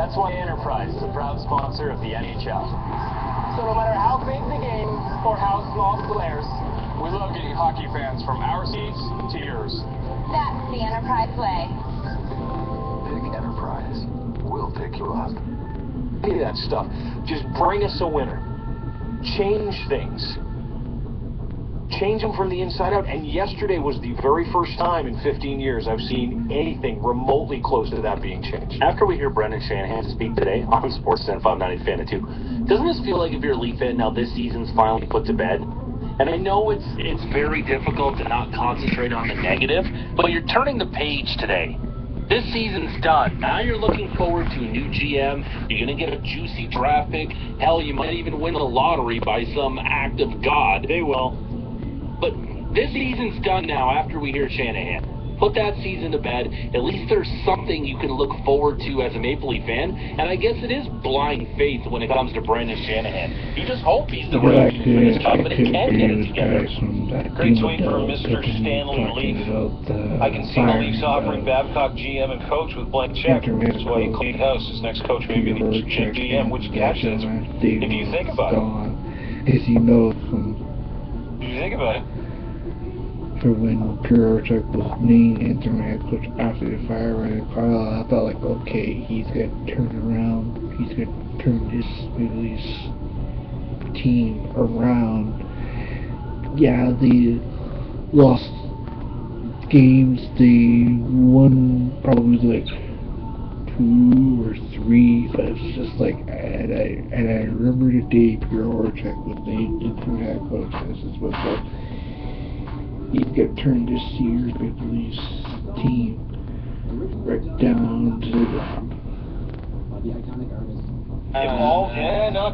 That's why Enterprise is a proud sponsor of the NHL. So no matter how big the game or how small the players, we love getting hockey fans from our seats to yours. That's the Enterprise way. Big Enterprise. We'll pick you up. Any of that stuff. Just bring us a winner. Change things. Change them from the inside out. And yesterday was the very first time in 15 years I've seen anything remotely close to that being changed. After we hear Brendan Shanahan speak today on Sportsnet 590 Fan 2, doesn't this feel like if you're a Leaf fan now, this season's finally put to bed? And I know it's very difficult to not concentrate on the negative, but you're turning the page today. This season's done. Now you're looking forward to a new GM. You're going to get a juicy draft pick. Hell, you might even win the lottery by some act of God. They will. But this season's done now after we hear Shanahan. Put that season to bed. At least there's something you can look forward to as a Maple Leaf fan. And I guess it is blind faith when it comes to Brendan Shanahan. You just hope he's the right for this job, but he can get it together. Great tweet from Mr. Stanley Leaf. I can see the Leafs offering Babcock GM and coach with blank check. That's why he cleaned house. His next coach may be the GM, which catches if you think about it. As you know from... If you think about it. For when Pierre was named interim head coach after the fire at Carlisle, I felt like, okay, he's going to turn around. He's going to turn this Leafs team around. Yeah, they lost games. They won probably like 2 or 3, but it's just like, and I remember the day Pierre was named interim head coach. This is what's up. He's going to turn this year's Maple Leafs team right down to the ground.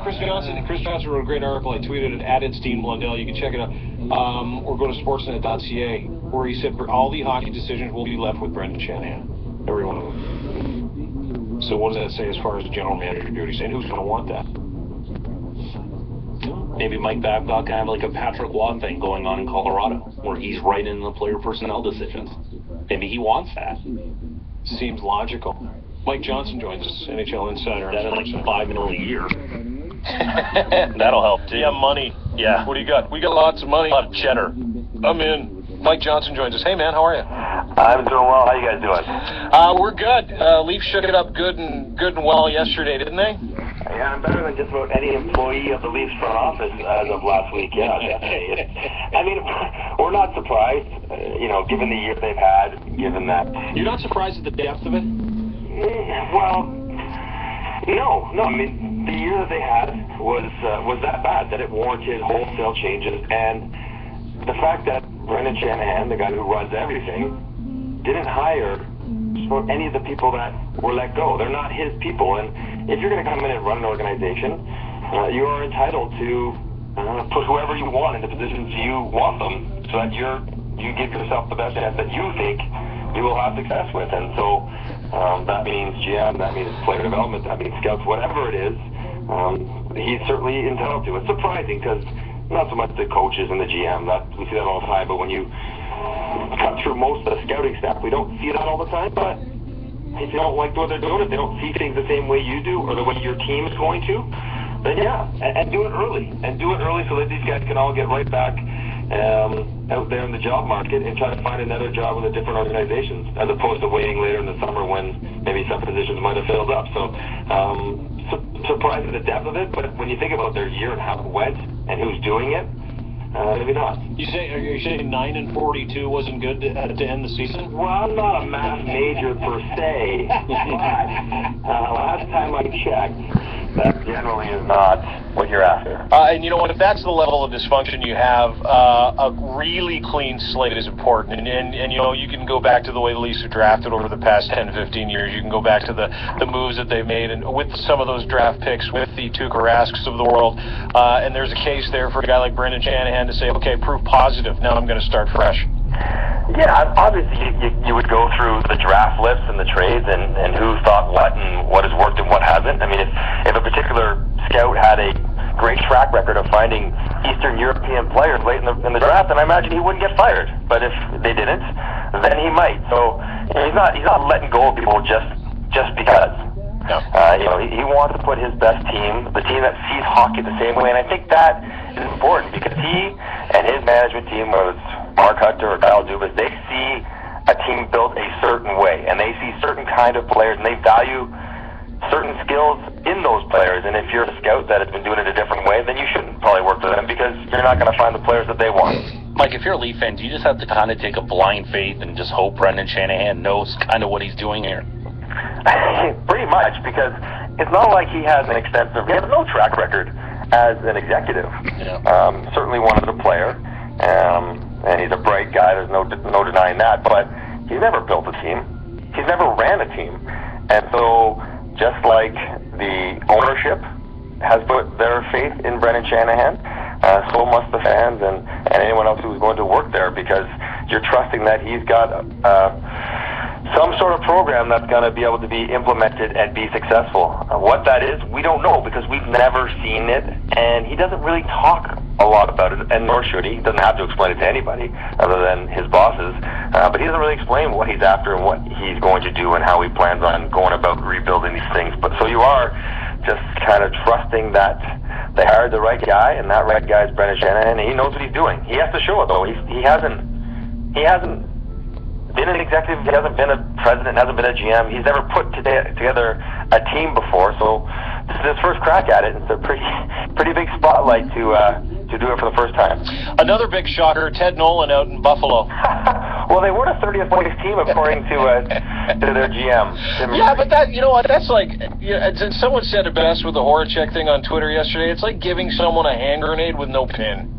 Chris Johnson wrote a great article. I tweeted it at Edstein Blundell. You can check it out. Or go to sportsnet.ca, where he said all the hockey decisions will be left with Brendan Shanahan. Every one of them. So what does that say as far as the general manager duties? And who's going to want that? Maybe Mike Babcock can have like a Patrick Waugh thing going on in Colorado, where he's right in the player personnel decisions. Maybe he wants that. Seems logical. Mike Johnson joins us, NHL insider. That's like $5 million a year. That'll help too. Yeah, money. Yeah. What do you got? We got lots of money. A lot of cheddar. I'm in. Mike Johnson joins us. Hey man, how are you? I'm doing well. How you guys doing? We're good. Leafs shook it up good and well yesterday, didn't they? Yeah, I'm better than just about any employee of the Leafs front office as of last week. Yeah, definitely. I mean, we're not surprised, given the year they've had, given that. You're not surprised at the depth of it? Well, no. I mean, the year that they had was that bad that it warranted wholesale changes, and the fact that Brendan Shanahan, the guy who runs everything, didn't hire any of the people that were let go. They're not his people, and if you're going to come in and run an organization, you are entitled to put whoever you want in the positions you want them, so that you give yourself the best chance that you think you will have success with. And so that means GM, that means player development, that means scouts, whatever it is, he's certainly entitled to. It's surprising because not so much the coaches and the GM, that we see that all the time, but when you cut through most of the scouting staff, we don't see that all the time. But if you don't like what they're doing, if they don't see things the same way you do or the way your team is going to, then yeah, and do it early. And do it early so that these guys can all get right back out there in the job market and try to find another job with a different organizations, as opposed to waiting later in the summer when maybe some positions might have filled up. So surprised at the depth of it, but when you think about their year and how it went and who's doing it, maybe not. Are you saying 9-42 wasn't good to end the season? Well, I'm not a math major per se, but last time I checked, that generally is not what you're after. And you know what? If that's the level of dysfunction you have, a really clean slate is important. And you can go back to the way the Leafs are drafted over the past 10, 15 years. You can go back to the moves that they've made, and with some of those draft picks, with the Tuukka Rasks of the world. And there's a case there for a guy like Brendan Shanahan to say, okay, proof positive. Now I'm going to start fresh. Yeah, obviously you would go through the draft lists and the trades and who thought what and what has worked and what hasn't. I mean, if a particular scout had a great track record of finding Eastern European players late in the draft, then I imagine he wouldn't get fired. But if they didn't, then he might. So he's not letting go of people just because. No. He wants to put his best team, the team that sees hockey the same way, and I think that is important because he and his management team, whether it's Mark Hunter or Kyle Dubas, they see a team built a certain way, and they see certain kind of players, and they value certain skills in those players. And if you're a scout that has been doing it a different way, then you shouldn't probably work with them because you're not going to find the players that they want. Mike, if you're a Leaf fan, do you just have to kind of take a blind faith and just hope Brendan Shanahan knows kind of what he's doing here? Pretty much, because it's not like he has no track record as an executive. Yeah. Certainly one as a player, and he's a bright guy, there's no denying that, but he's never built a team. He's never ran a team. And so, just like the ownership has put their faith in Brendan Shanahan, so must the fans and anyone else who's going to work there, because you're trusting that he's got some sort of program that's going to be able to be implemented and be successful. What that is, we don't know because we've never seen it, and he doesn't really talk a lot about it, and nor should he. He doesn't have to explain it to anybody other than his bosses, but he doesn't really explain what he's after and what he's going to do and how he plans on going about rebuilding these things. But so you are just kind of trusting that they hired the right guy, and that right guy is Brendan Shanahan, and he knows what he's doing. He has to show it, though. He hasn't been an executive, he hasn't been a president, hasn't been a GM. He's never put together a team before, so this is his first crack at it. It's a pretty big spotlight to do it for the first time. Another big shocker, Ted Nolan out in Buffalo. Well, they were a 30th place team according to their GM. Yeah, but that, you know what, that's like, someone said it best with the Horacek thing on Twitter yesterday. It's like giving someone a hand grenade with no pin.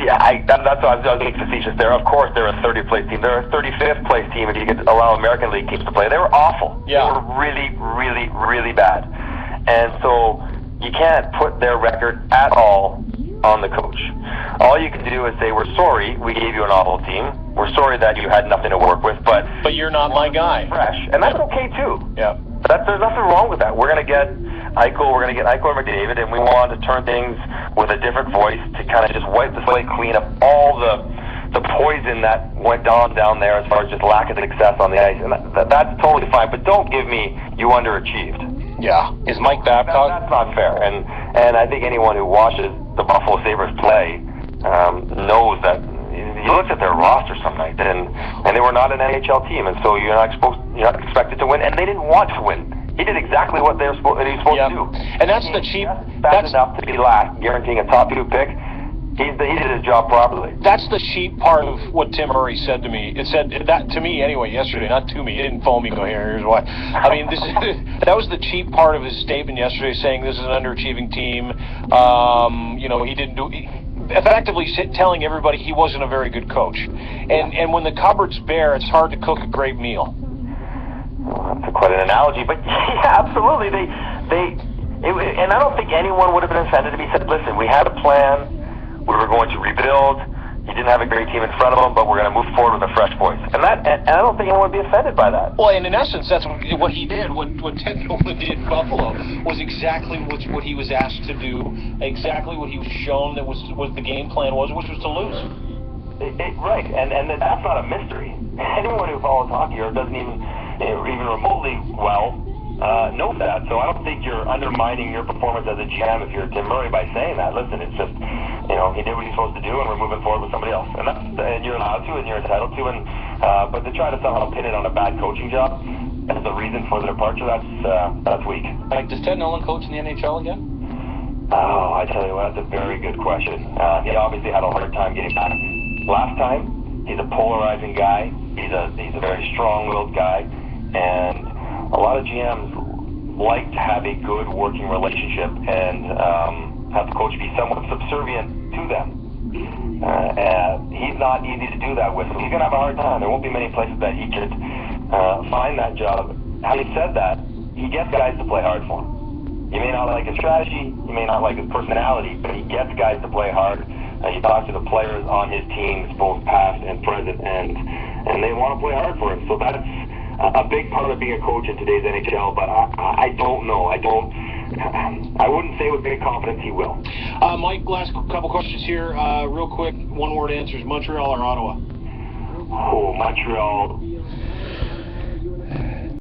Yeah, that's why I was being facetious there. Of course, they're a 30th place team. They're a 35th place team if you could allow American League teams to play. They were awful. Yeah. They were really, really, really bad. And so you can't put their record at all on the coach. All you can do is say, we're sorry we gave you an awful team. We're sorry that you had nothing to work with, but you're not my guy. Fresh. And that's okay, too. Yeah. There's nothing wrong with that. We're going to get Eichel and McDavid, and we want to turn things with a different voice to kind of just wipe the slate clean of all the poison that went on down there as far as just lack of success on the ice. And that's totally fine, but don't give me you underachieved. Yeah. Is Mike Babcock? That's not fair. And I think anyone who watches the Buffalo Sabres play knows that you looked at their roster some night, and they were not an NHL team, and so you're not expected to win, and they didn't want to win. He did exactly what he was supposed to do. And that's the cheap. That's enough to be last, guaranteeing a top 2 pick. He did his job properly. That's the cheap part of what Tim Murray said to me. It said that to me anyway yesterday, not to me. He didn't phone me and go, here's why. I mean, that was the cheap part of his statement yesterday, saying this is an underachieving team. He didn't do. Effectively telling everybody he wasn't a very good coach. And when the cupboard's bare, it's hard to cook a great meal. Well, that's quite an analogy, but yeah, absolutely. And I don't think anyone would have been offended if he said, listen, we had a plan, we were going to rebuild, you didn't have a great team in front of them, but we're going to move forward with a fresh voice. And I don't think anyone would be offended by that. Well, and in essence, that's what he did. What Ted Nolan did in Buffalo was exactly what he was asked to do, exactly what he was shown that was what the game plan was, which was to lose. Right, and that's not a mystery. Anyone who follows hockey or doesn't even remotely well knows that. So I don't think you're undermining your performance as a GM if you're Tim Murray by saying that. Listen, it's just, he did what he's supposed to do, and we're moving forward with somebody else. And you're allowed to, and you're entitled to. But to try to somehow pin it on a bad coaching job as the reason for the departure, that's weak. Like, does Ted Nolan coach in the NHL again? Oh, I tell you what, that's a very good question. He obviously had a hard time getting back last time. He's a polarizing guy. He's a very strong-willed guy, and a lot of GMs like to have a good working relationship and have the coach be somewhat subservient to them. He's not easy to do that with. So he's going to have a hard time. There won't be many places that he could find that job. Having said that, he gets guys to play hard for him. You may not like his strategy, you may not like his personality, but he gets guys to play hard. He talks to the players on his teams, both past and present, and they want to play hard for him. So that's a big part of being a coach in today's NHL, but I don't know. I wouldn't say with big confidence he will. Mike, last couple questions here. Real quick, one-word answers, Montreal or Ottawa? Oh, Montreal